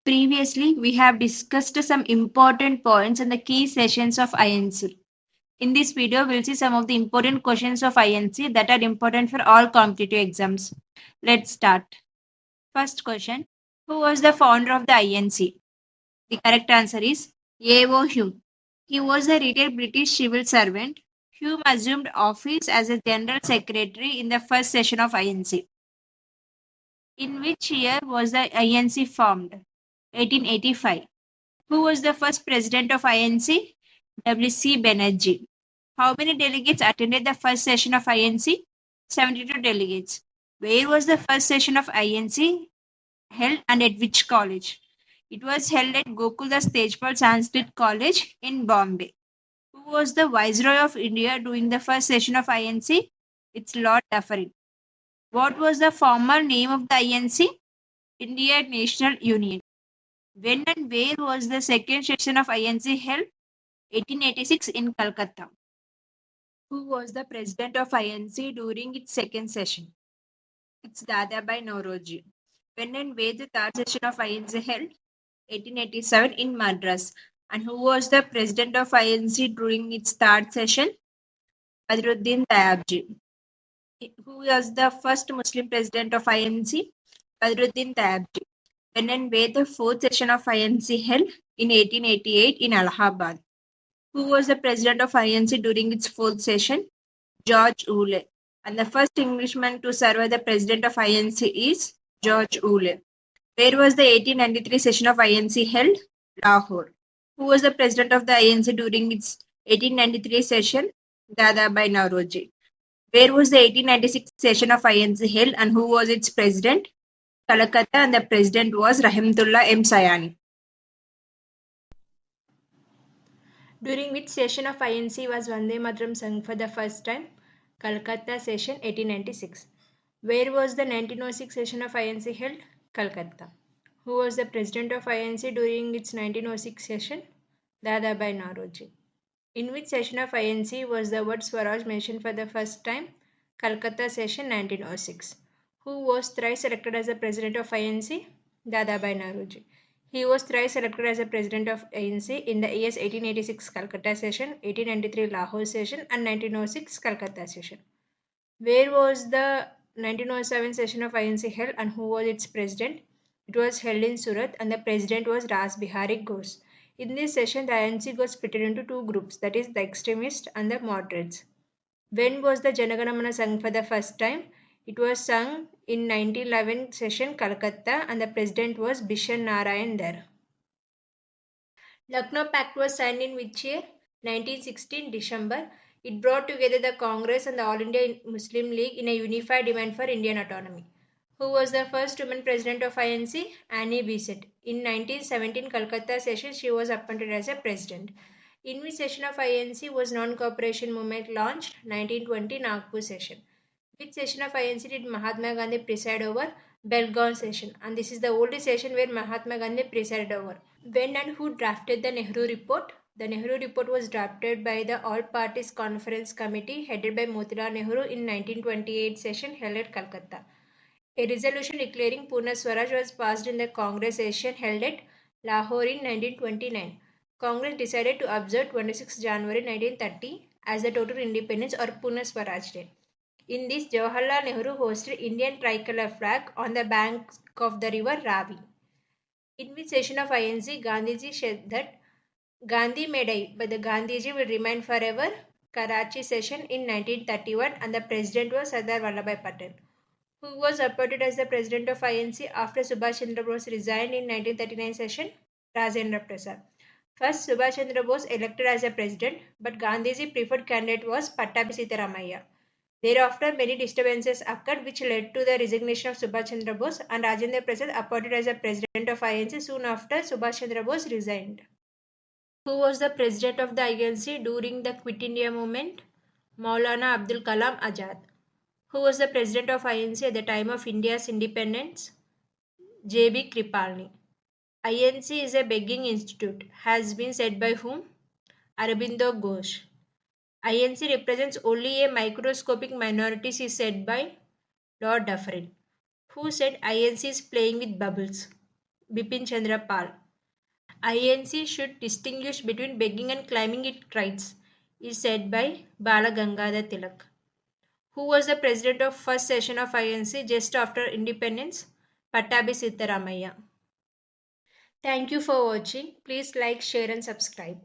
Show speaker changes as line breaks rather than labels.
Previously, we have discussed some important points and the key sessions of INC. In this video, we'll see some of the important questions of INC that are important for all competitive exams. Let's start. First question: who was the founder of the INC? The correct answer is A.O. Hume. He was a retired British civil servant. Hume assumed office as a general secretary in the first session of INC. In which year was the INC formed? 1885. Who was the first president of INC? W.C. Banerjee. How many delegates attended the first session of INC? 72 delegates. Where was the first session of INC held and at which college? It was held at Gokuldas Tejpal Sanskrit College in Bombay. Who was the Viceroy of India during the first session of INC? It's Lord Dufferin. What was the former name of the INC? Indian National Union. When and where was the second session of INC held? 1886 in Calcutta. Who was the president of INC during its second session? It's Dadabhai Naoroji. When and where the third session of INC held? 1887 in Madras. And who was the president of INC during its third session? Badruddin Tayabji. Who was the first Muslim president of INC? Badruddin Tayabji. When and where the fourth session of INC held? In 1888 in Allahabad. Who was the president of INC during its fourth session? George Woolley. And the first Englishman to serve as the president of INC is George Woolley. Where was the 1893 session of INC held? Lahore. Who was the president of the INC during its 1893 session? Dadabhai Naoroji. Where was the 1896 session of INC held and who was its president? Calcutta, and the president was Rahimullah M. Sayani. During which session of INC was Vande Mataram sung for the first time? Calcutta session 1896. Where was the 1906 session of INC held? Calcutta. Who was the president of INC during its 1906 session? Dadabhai Naoroji. In which session of INC was the word Swaraj mentioned for the first time? Calcutta session 1906. Who was thrice elected as the president of INC? Dadabhai Naoroji. He was thrice elected as the president of ANC in the years 1886 Calcutta session, 1893 Lahore session and 1906 Calcutta session. Where was the 1907 session of INC held and who was its president? It was held in Surat and the president was Ras Bihari Ghosh. In this session, the INC got split into two groups, that is the extremists and the moderates. When was the Janaganamana sung for the first time? It was sung in 1911 session Calcutta and the president was Bishan Narayan Dar. Lucknow Pact was signed in which year? 1916 December. It brought together the Congress and the All India Muslim League in a unified demand for Indian autonomy. Who was the first woman president of INC? Annie Besant. In 1917 Calcutta session, she was appointed as a president. In which session of INC was non-cooperation movement launched? 1920 Nagpur session. Which session of INC did Mahatma Gandhi preside over? Belgaum session. And this is the only session where Mahatma Gandhi presided over. When and who drafted the Nehru Report? The Nehru Report was drafted by the All Parties Conference Committee headed by Motilal Nehru in 1928 session held at Calcutta. A resolution declaring Purna Swaraj was passed in the Congress session held at Lahore in 1929. Congress decided to observe 26 January 1930 as the total independence or Purna Swaraj Day. In this, Jawaharlal Nehru hosted Indian tricolor flag on the banks of the river Ravi. In which session of INC, Gandhiji said that Gandhi may die, but the Gandhiji will remain forever? Karachi session in 1931 and the president was Sardar Vallabhbhai Patel. Who was appointed as the president of INC after Subhash Chandra Bose resigned in 1939 session? Rajendra Prasad. First, Subhash Chandra Bose elected as a president, but Gandhiji preferred candidate was Pattabhi Sitaramayya. Thereafter, many disturbances occurred which led to the resignation of Subhash Chandra Bose and Rajendra Prasad appointed as the president of INC soon after Subhash Chandra Bose resigned. Who was the president of the INC during the Quit India movement? Maulana Abdul Kalam Azad. Who was the president of INC at the time of India's independence? J.B. Kripalani. INC is a begging institute, has been said by whom? Aurobindo Ghosh. INC represents only a microscopic minority, is said by Lord Dufferin. Who said INC is playing with bubbles? Bipin Chandra Pal. INC should distinguish between begging and claiming its rights, is said by Bala Gangadhar Tilak. Who was the president of first session of INC just after independence? Pattabhi Sitaramayya. Thank you for watching. Please like, share and subscribe.